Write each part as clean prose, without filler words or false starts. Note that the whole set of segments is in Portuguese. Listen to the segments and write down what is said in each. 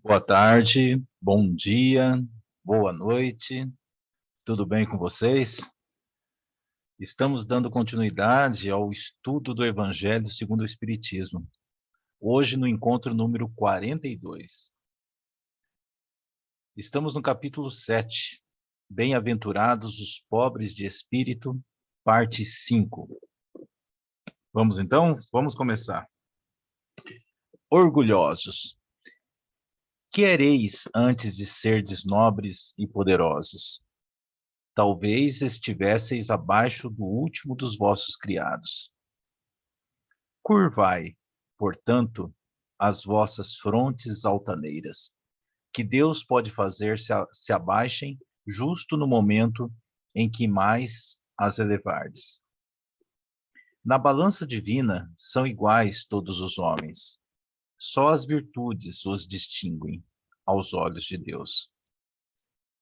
Boa tarde, bom dia, boa noite, tudo bem com vocês? Estamos dando continuidade ao estudo do Evangelho segundo o Espiritismo, hoje no encontro número 42. Estamos no capítulo 7, Bem-aventurados os pobres de espírito, parte 5. Vamos então? Vamos começar. Orgulhosos. Que ereis antes de serdes nobres e poderosos? Talvez estivesseis abaixo do último dos vossos criados. Curvai, portanto, as vossas frontes altaneiras, que Deus pode fazer se abaixem justo no momento em que mais as elevardes. Na balança divina são iguais todos os homens. Só as virtudes os distinguem aos olhos de Deus.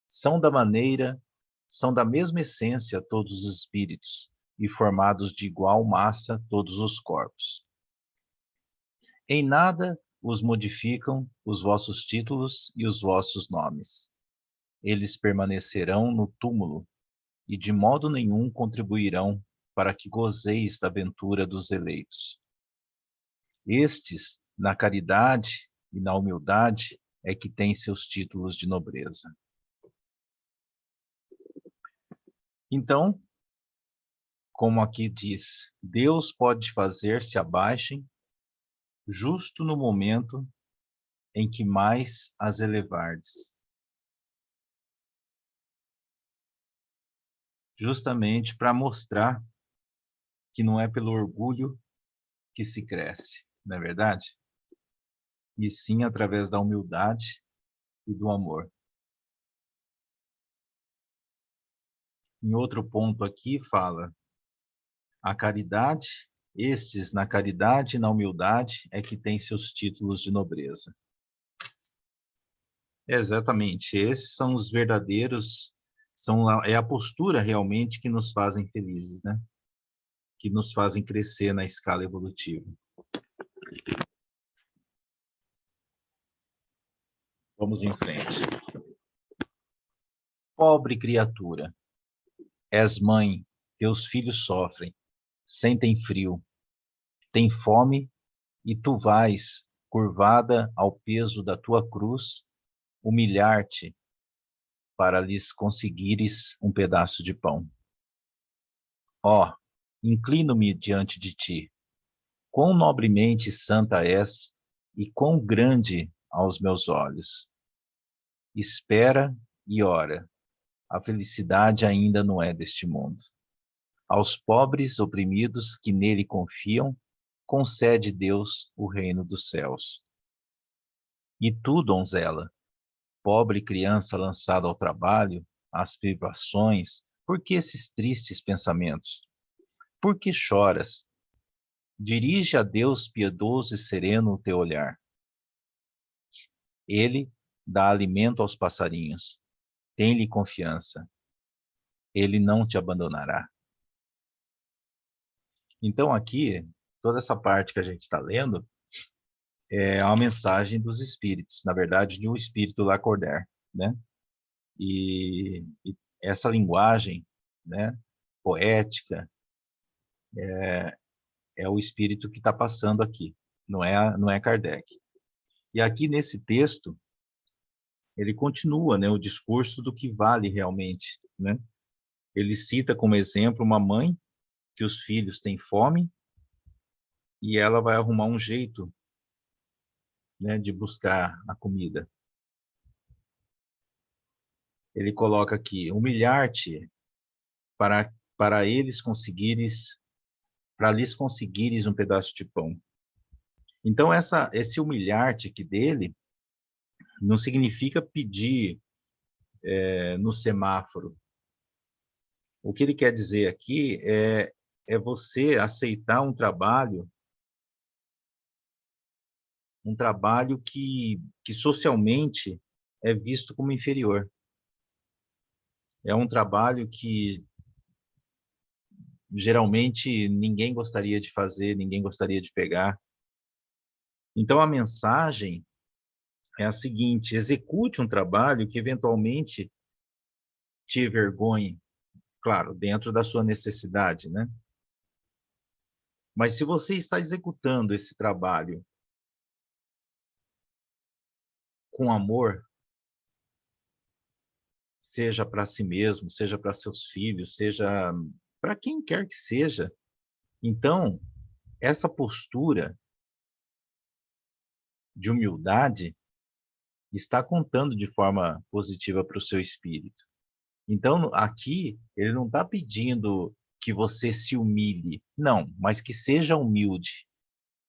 São da mesma essência todos os espíritos, e formados de igual massa todos os corpos. Em nada os modificam os vossos títulos e os vossos nomes. Eles permanecerão no túmulo, e de modo nenhum contribuirão para que gozeis da ventura dos eleitos. Estes, na caridade e na humildade, é que têm seus títulos de nobreza. Então, como aqui diz, Deus pode fazer se abaixem justo no momento em que mais as elevardes. Justamente para mostrar que não é pelo orgulho que se cresce, não é verdade? E sim através da humildade e do amor. Em outro ponto aqui fala, a caridade, estes na caridade e na humildade é que têm seus títulos de nobreza. Exatamente, esses são os verdadeiros, é a postura realmente que nos fazem felizes, né? Que nos fazem crescer na escala evolutiva. Vamos em frente. Pobre criatura, és mãe, teus filhos sofrem, sentem frio, têm fome, e tu vais, curvada ao peso da tua cruz, humilhar-te para lhes conseguires um pedaço de pão. Ó, inclino-me diante de ti. Quão nobremente santa és e quão grande aos meus olhos. Espera e ora. A felicidade ainda não é deste mundo. Aos pobres oprimidos que nele confiam, concede Deus o reino dos céus. E tu, donzela, pobre criança lançada ao trabalho, às privações, por que esses tristes pensamentos? Por que choras? Dirige a Deus piedoso e sereno o teu olhar. Ele dá alimento aos passarinhos. Tem-lhe confiança. Ele não te abandonará. Então aqui, toda essa parte que a gente está lendo é uma mensagem dos espíritos, na verdade, de um espírito Lacordaire, né? E essa linguagem, né, poética, é o espírito que está passando aqui, não é Kardec. E aqui nesse texto, ele continua, né, o discurso do que vale realmente, né? Ele cita como exemplo uma mãe que os filhos têm fome e ela vai arrumar um jeito, né, de buscar a comida. Ele coloca aqui, humilhar-te para eles conseguires, para lhes conseguires um pedaço de pão. Então esse humilhar-te aqui dele não significa pedir no semáforo. O que ele quer dizer aqui é você aceitar um trabalho que socialmente é visto como inferior. É um trabalho que geralmente ninguém gostaria de fazer, ninguém gostaria de pegar. Então a mensagem é a seguinte: execute um trabalho que eventualmente te envergonhe, claro, dentro da sua necessidade, né? Mas se você está executando esse trabalho com amor, seja para si mesmo, seja para seus filhos, seja para quem quer que seja, então essa postura de humildade está contando de forma positiva para o seu espírito. Então, aqui, ele não está pedindo que você se humilhe, não, mas que seja humilde,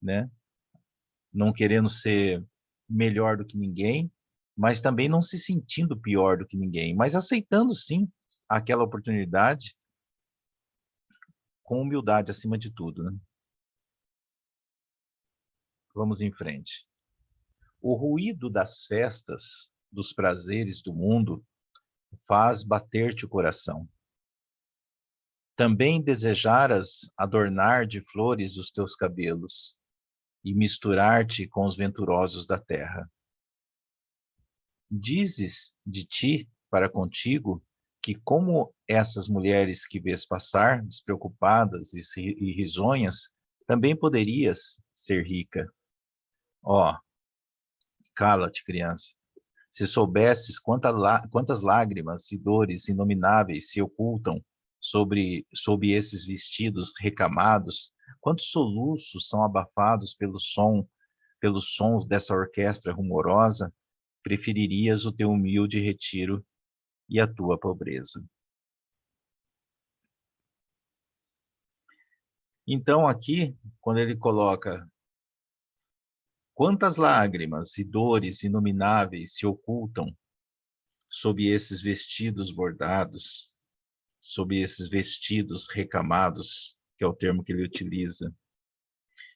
né? Não querendo ser melhor do que ninguém, mas também não se sentindo pior do que ninguém, mas aceitando sim aquela oportunidade com humildade acima de tudo, né? Vamos em frente. O ruído das festas, dos prazeres do mundo, faz bater-te o coração. Também desejaras adornar de flores os teus cabelos e misturar-te com os venturosos da terra. Dizes de ti para contigo que, como essas mulheres que vês passar, despreocupadas e risonhas, também poderias ser rica. Ó, cala-te, criança. Se soubesses quantas lágrimas e dores inomináveis se ocultam sob esses vestidos recamados, quantos soluços são abafados pelos sons dessa orquestra rumorosa, preferirias o teu humilde retiro e a tua pobreza. Então, aqui, quando ele coloca quantas lágrimas e dores inomináveis se ocultam sob esses vestidos bordados, sob esses vestidos recamados, que é o termo que ele utiliza.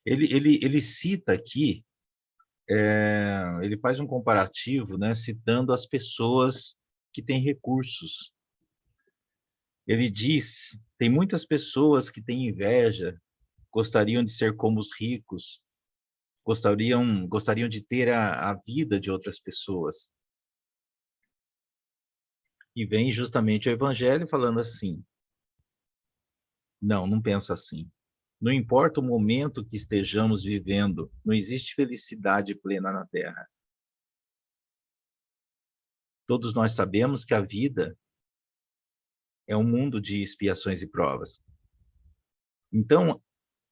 Ele cita aqui, ele faz um comparativo, né, citando as pessoas que têm recursos. Ele diz, tem muitas pessoas que têm inveja, gostariam de ser como os ricos, gostariam de ter a vida de outras pessoas. E vem justamente o Evangelho falando assim, não, não pensa assim. Não importa o momento que estejamos vivendo, não existe felicidade plena na Terra. Todos nós sabemos que a vida é um mundo de expiações e provas. Então,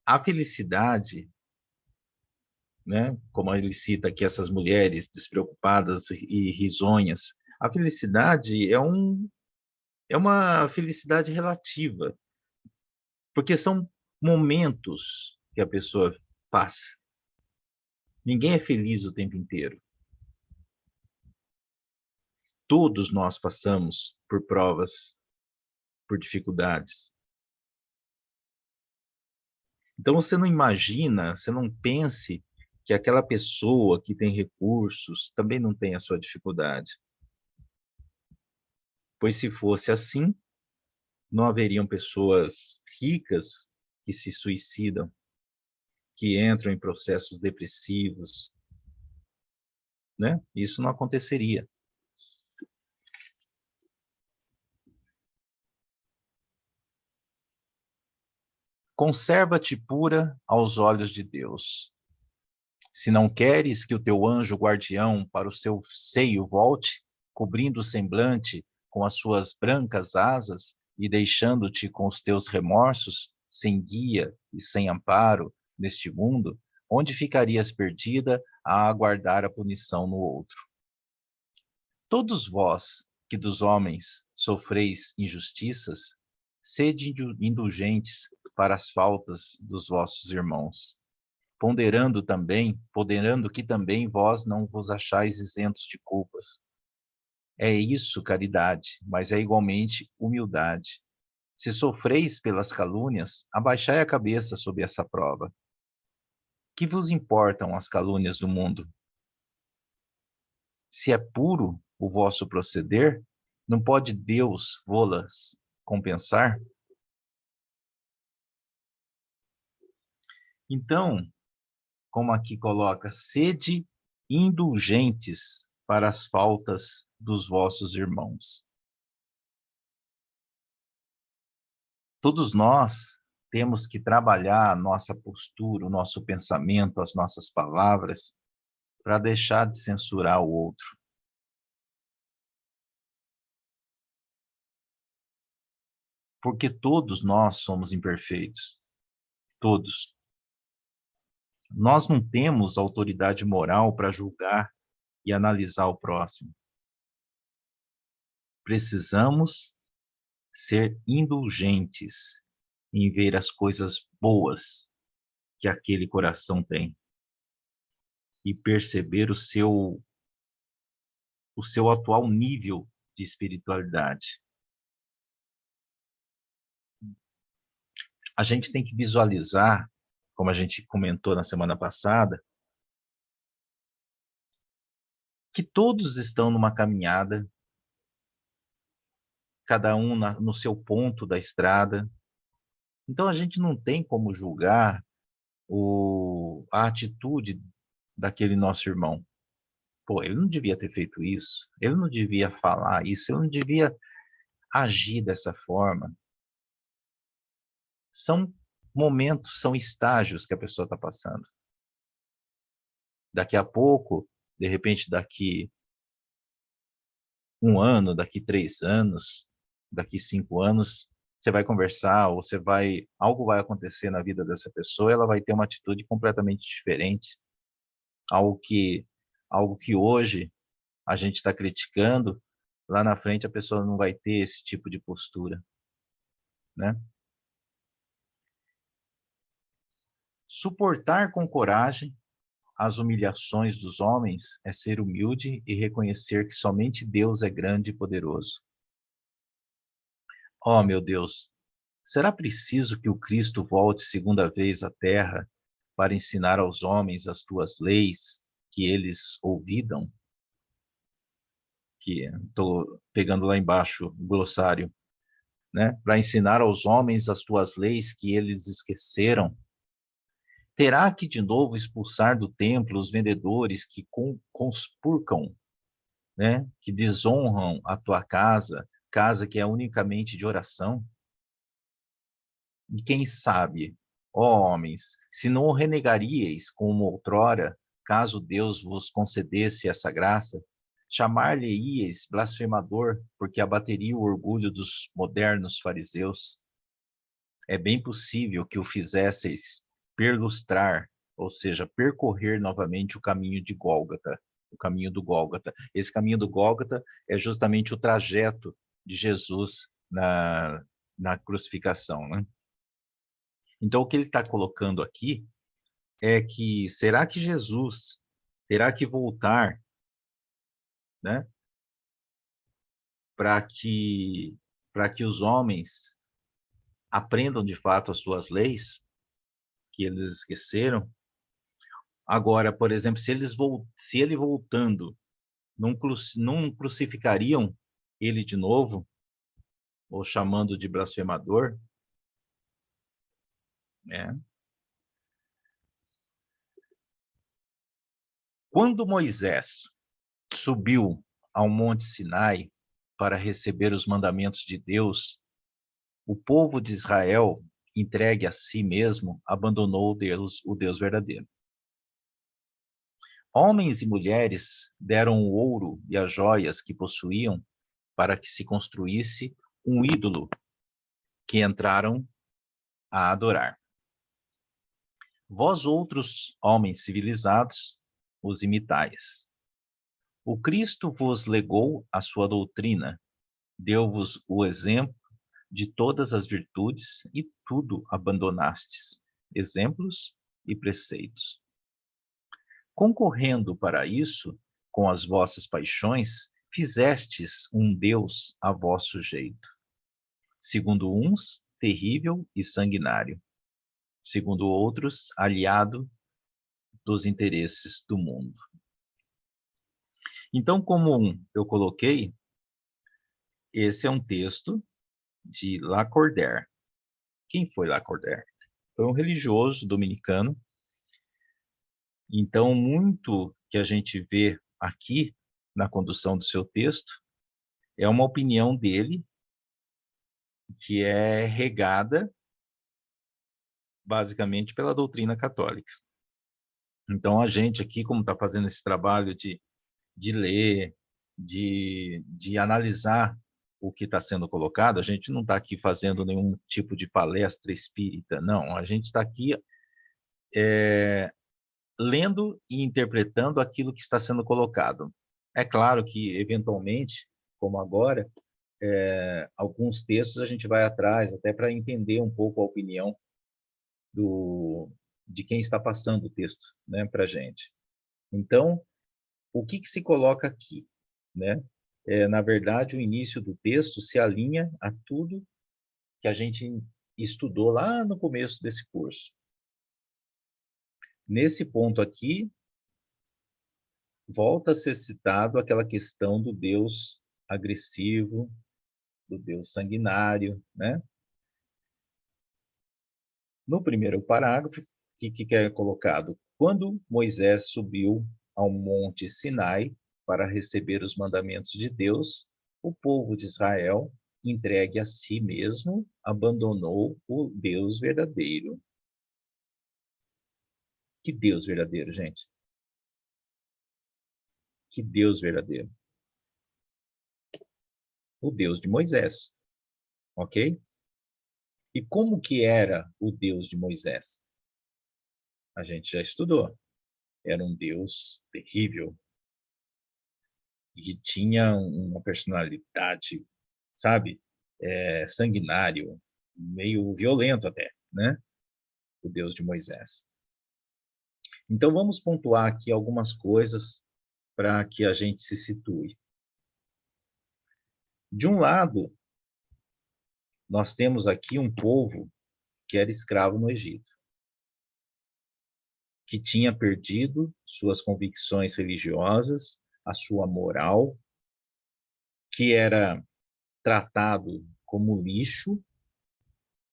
a felicidade, né, como ele cita aqui essas mulheres despreocupadas e risonhas, a felicidade é uma felicidade relativa, porque são momentos que a pessoa passa. Ninguém é feliz o tempo inteiro. Todos nós passamos por provas, por dificuldades. Então você não imagina, você não pense que aquela pessoa que tem recursos também não tem a sua dificuldade. Pois se fosse assim, não haveriam pessoas ricas que se suicidam, que entram em processos depressivos, né? Isso não aconteceria. Conserva-te pura aos olhos de Deus. Se não queres que o teu anjo guardião para o seu seio volte, cobrindo o semblante com as suas brancas asas e deixando-te com os teus remorsos, sem guia e sem amparo neste mundo, onde ficarias perdida a aguardar a punição no outro? Todos vós que dos homens sofreis injustiças, sede indulgentes para as faltas dos vossos irmãos, ponderando que também vós não vos achais isentos de culpas. É isso caridade, mas é igualmente humildade. Se sofreis pelas calúnias, abaixai a cabeça sob essa prova. Que vos importam as calúnias do mundo? Se é puro o vosso proceder, não pode Deus vô-las compensar? Então, como aqui coloca, sede indulgentes para as faltas dos vossos irmãos. Todos nós temos que trabalhar a nossa postura, o nosso pensamento, as nossas palavras, para deixar de censurar o outro. Porque todos nós somos imperfeitos. Todos. Nós não temos autoridade moral para julgar e analisar o próximo. Precisamos ser indulgentes em ver as coisas boas que aquele coração tem e perceber o seu atual nível de espiritualidade. A gente tem que visualizar, como a gente comentou na semana passada, que todos estão numa caminhada, cada um no seu ponto da estrada. Então a gente não tem como julgar a atitude daquele nosso irmão. Pô, ele não devia ter feito isso, ele não devia falar isso, ele não devia agir dessa forma. São momentos, são estágios que a pessoa está passando. Daqui a pouco, de repente daqui 1 ano, daqui 3 anos, daqui 5 anos, você vai conversar, ou algo vai acontecer na vida dessa pessoa, ela vai ter uma atitude completamente diferente, algo que, algo que hoje a gente está criticando, lá na frente a pessoa não vai ter esse tipo de postura, né? Suportar com coragem as humilhações dos homens é ser humilde e reconhecer que somente Deus é grande e poderoso. Oh, meu Deus, será preciso que o Cristo volte segunda vez à terra para ensinar aos homens as tuas leis que eles ouvidam? Que estou pegando lá embaixo o glossário, né? Para ensinar aos homens as tuas leis que eles esqueceram. Terá que de novo expulsar do templo os vendedores que conspurcam, né? Que desonram a tua casa, casa que é unicamente de oração? E quem sabe, ó homens, se não o renegaríeis como outrora, caso Deus vos concedesse essa graça, chamar-lhe-íeis blasfemador, porque abateria o orgulho dos modernos fariseus. É bem possível que o fizesseis perlustrar, ou seja, percorrer novamente o caminho de Gólgota, o caminho do Gólgota. Esse caminho do Gólgota é justamente o trajeto de Jesus na crucificação, né? Então, o que ele está colocando aqui é que será que Jesus terá que voltar, né, para que os homens aprendam de fato as suas leis que eles esqueceram? Agora, por exemplo, se ele voltando, não crucificariam ele de novo, ou chamando de blasfemador, né? Quando Moisés subiu ao Monte Sinai para receber os mandamentos de Deus, o povo de Israel, entregue a si mesmo, abandonou o Deus verdadeiro. Homens e mulheres deram o ouro e as joias que possuíam para que se construísse um ídolo que entraram a adorar. Vós outros, homens civilizados, os imitais. O Cristo vos legou a sua doutrina, deu-vos o exemplo de todas as virtudes e tudo abandonastes, exemplos e preceitos. Concorrendo para isso, com as vossas paixões, fizestes um Deus a vosso jeito. Segundo uns, terrível e sanguinário. Segundo outros, aliado dos interesses do mundo. Então, como eu coloquei, esse é um texto de Lacordaire. Quem foi Lacordaire? Foi um religioso dominicano, então muito que a gente vê aqui na condução do seu texto é uma opinião dele que é regada basicamente pela doutrina católica. Então, a gente aqui, como está fazendo esse trabalho de ler, de analisar o que está sendo colocado, a gente não está aqui fazendo nenhum tipo de palestra espírita, não. A gente está aqui lendo e interpretando aquilo que está sendo colocado. É claro que, eventualmente, como agora, alguns textos a gente vai atrás, até para entender um pouco a opinião de quem está passando o texto, né, para a gente. Então, o que se coloca aqui, né? Na verdade, o início do texto se alinha a tudo que a gente estudou lá no começo desse curso. Nesse ponto aqui, volta a ser citado aquela questão do Deus agressivo, do Deus sanguinário, né? No primeiro parágrafo, o que é colocado? Quando Moisés subiu ao monte Sinai para receber os mandamentos de Deus, o povo de Israel, entregue a si mesmo, abandonou o Deus verdadeiro. Que Deus verdadeiro, gente? Que Deus verdadeiro? O Deus de Moisés, ok? E como que era o Deus de Moisés? A gente já estudou. Era um Deus terrível, que tinha uma personalidade, sabe, sanguinário, meio violento até, né? O Deus de Moisés. Então vamos pontuar aqui algumas coisas para que a gente se situe. De um lado, nós temos aqui um povo que era escravo no Egito, que tinha perdido suas convicções religiosas, a sua moral, que era tratado como lixo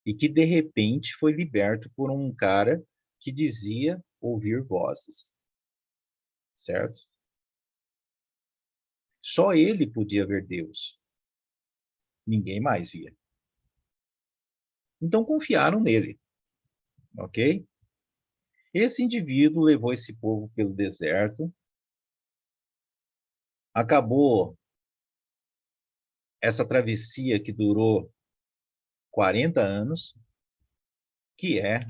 e que de repente foi liberto por um cara que dizia ouvir vozes, certo? Só ele podia ver Deus, ninguém mais via. Então confiaram nele, ok? Esse indivíduo levou esse povo pelo deserto, acabou essa travessia que durou 40 anos, que é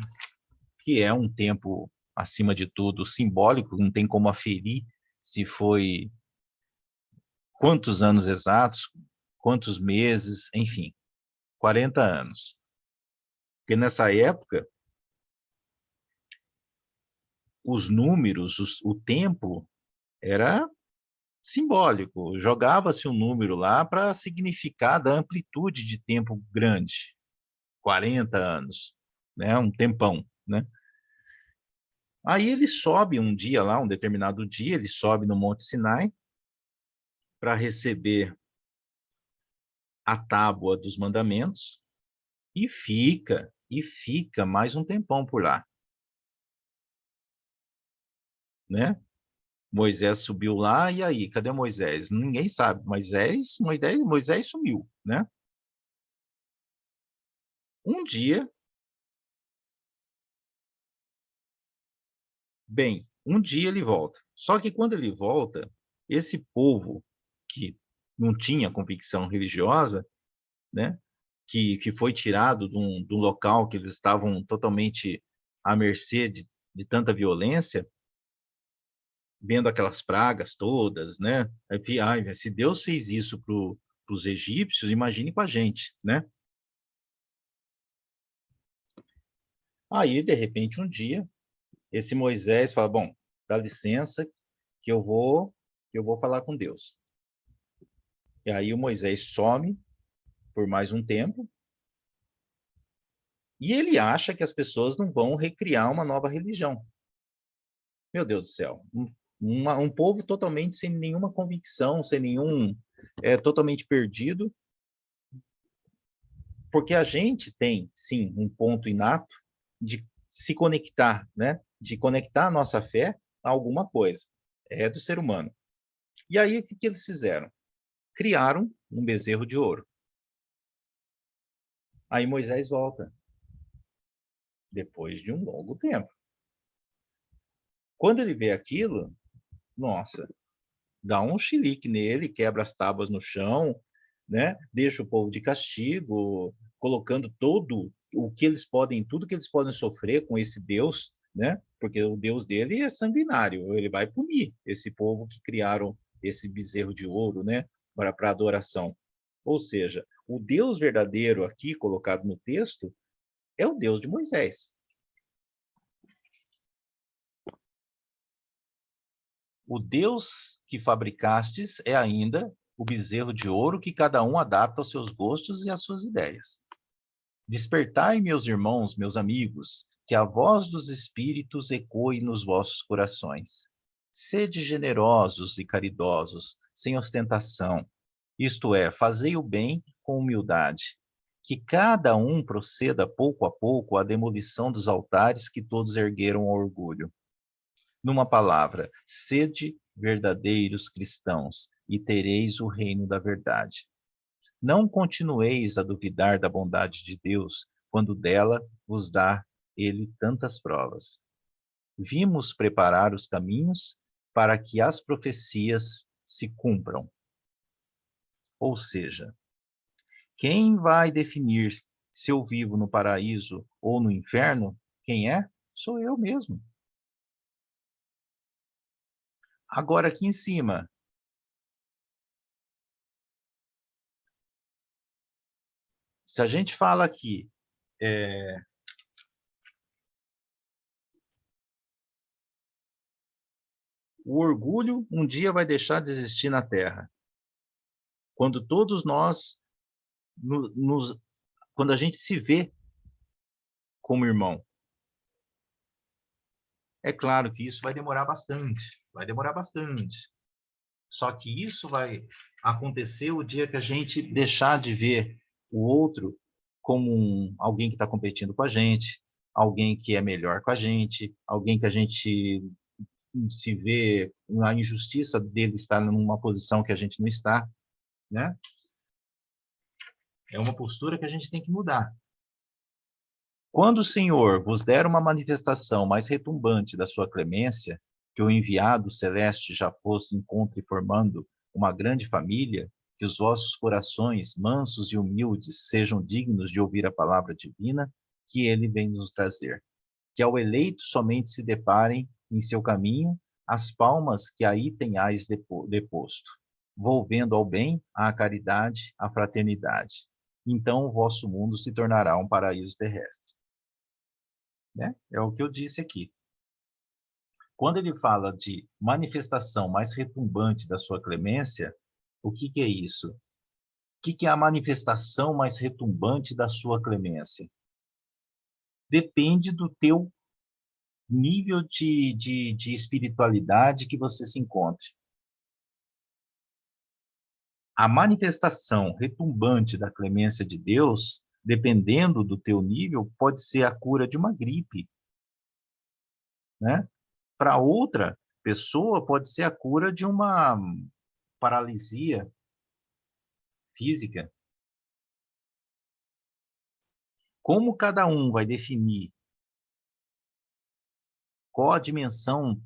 que é um tempo, acima de tudo, simbólico, não tem como aferir se foi quantos anos exatos, quantos meses, enfim, 40 anos. Porque nessa época, os números, o tempo era simbólico. Jogava-se um número lá para significar da amplitude de tempo grande, 40 anos, né? Um tempão, né? Aí ele sobe um dia lá, um determinado dia, ele sobe no Monte Sinai para receber a tábua dos mandamentos e fica mais um tempão por lá, né? Moisés subiu lá, e aí, cadê Moisés? Ninguém sabe. Moisés sumiu, né? Um dia, um dia ele volta. Só que quando ele volta, esse povo que não tinha convicção religiosa, né? Que foi tirado de um local que eles estavam totalmente à mercê de tanta violência, vendo aquelas pragas todas, né? Ai, se Deus fez isso para os egípcios, imagine com a gente, né? Aí, de repente, um dia, esse Moisés fala: bom, dá licença que eu vou falar com Deus. E aí o Moisés some por mais um tempo e ele acha que as pessoas não vão recriar uma nova religião. Meu Deus do céu, um povo totalmente sem nenhuma convicção, sem nenhum, totalmente perdido, porque a gente tem, sim, um ponto inato de se conectar, né? De conectar a nossa fé a alguma coisa. é do ser humano. E aí, o que que eles fizeram? Criaram um bezerro de ouro. Aí Moisés volta, depois de um longo tempo. Quando ele vê aquilo, nossa, dá um chilique nele, quebra as tábuas no chão, né? Deixa o povo de castigo, colocando todo o que eles podem, tudo que eles podem sofrer com esse Deus, né? Porque o Deus dele é sanguinário, ele vai punir esse povo que criaram esse bezerro de ouro, né? Para adoração. Ou seja, o Deus verdadeiro aqui colocado no texto é o Deus de Moisés. O Deus que fabricastes é ainda o bezerro de ouro que cada um adapta aos seus gostos e às suas ideias. Despertai, meus irmãos, meus amigos, que a voz dos espíritos ecoe nos vossos corações. Sede generosos e caridosos, sem ostentação, isto é, fazei o bem com humildade. Que cada um proceda pouco a pouco à demolição dos altares que todos ergueram ao orgulho. Numa palavra, sede verdadeiros cristãos e tereis o reino da verdade. Não continueis a duvidar da bondade de Deus, quando dela vos dá ele tantas provas. Vimos preparar os caminhos para que as profecias se cumpram. Ou seja, quem vai definir se eu vivo no paraíso ou no inferno, quem é? Sou eu mesmo. Agora aqui em cima, se a gente fala aqui, é, o orgulho um dia vai deixar de existir na Terra. Quando todos nós, quando a gente se vê como irmão. É claro que isso vai demorar bastante, vai demorar bastante. Só que isso vai acontecer o dia que a gente deixar de ver o outro como alguém que está competindo com a gente, alguém que é melhor com a gente, alguém que a gente se vê na injustiça dele estar numa posição que a gente não está, né? É uma postura que a gente tem que mudar. Quando o Senhor vos der uma manifestação mais retumbante da sua clemência, que o enviado celeste já fosse encontre formando uma grande família, que os vossos corações mansos e humildes sejam dignos de ouvir a palavra divina que ele vem nos trazer. Que ao eleito somente se deparem em seu caminho as palmas que aí tenhais deposto, volvendo ao bem, à caridade, à fraternidade. Então o vosso mundo se tornará um paraíso terrestre. Né? É o que eu disse aqui. Quando ele fala de manifestação mais retumbante da sua clemência, o que que é isso? O que que é a manifestação mais retumbante da sua clemência? Depende do teu nível de espiritualidade que você se encontre. A manifestação retumbante da clemência de Deus, dependendo do teu nível, pode ser a cura de uma gripe, né? Para outra pessoa, pode ser a cura de uma paralisia física. Como cada um vai definir qual a dimensão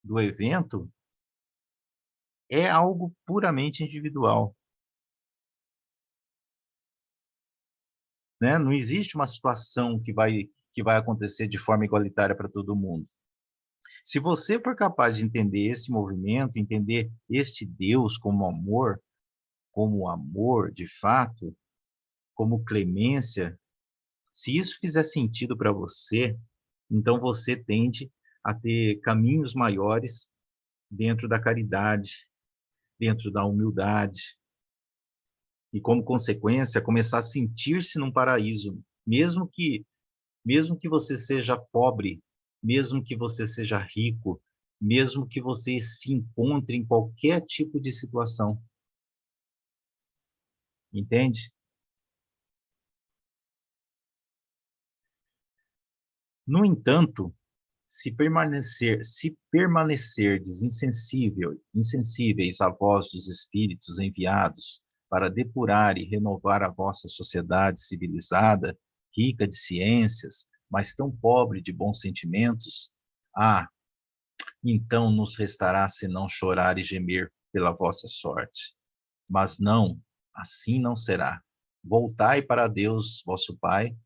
do evento é algo puramente individual, né? Não existe uma situação que vai acontecer de forma igualitária para todo mundo. Se você for capaz de entender esse movimento, entender este Deus como amor de fato, como clemência, se isso fizer sentido para você, então você tende a ter caminhos maiores dentro da caridade, dentro da humildade, e como consequência, começar a sentir-se num paraíso, mesmo que você seja pobre, mesmo que você seja rico, mesmo que você se encontre em qualquer tipo de situação, entende? No entanto, Se permanecerdes insensíveis à voz dos Espíritos enviados para depurar e renovar a vossa sociedade civilizada, rica de ciências, mas tão pobre de bons sentimentos, então nos restará senão chorar e gemer pela vossa sorte. Mas não, assim não será. Voltai para Deus, vosso Pai,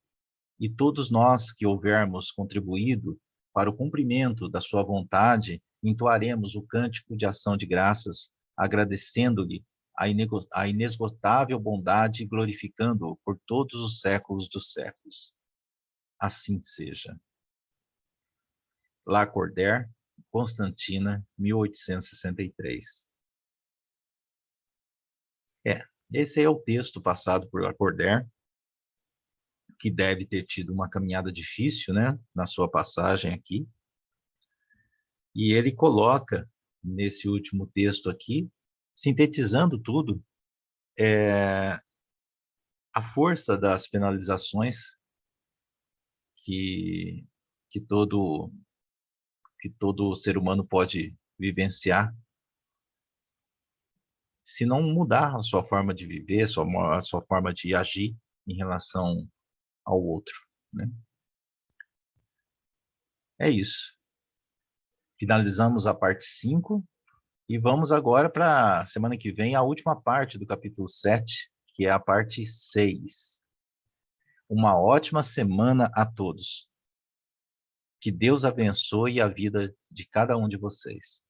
e todos nós que houvermos contribuído para o cumprimento da sua vontade, entoaremos o cântico de ação de graças, agradecendo-lhe a inesgotável bondade e glorificando-o por todos os séculos dos séculos. Assim seja. Lacordaire, Constantina, 1863. Esse é o texto passado por Lacordaire, que deve ter tido uma caminhada difícil, né, na sua passagem aqui. E ele coloca, nesse último texto aqui, sintetizando tudo, a força das penalizações que, que, todo, que todo ser humano pode vivenciar se não mudar a sua forma de viver, a sua forma de agir em relação ao outro, né? É isso. Finalizamos a parte 5 e vamos agora para a semana que vem, a última parte do capítulo 7, que é a parte 6. Uma ótima semana a todos. Que Deus abençoe a vida de cada um de vocês.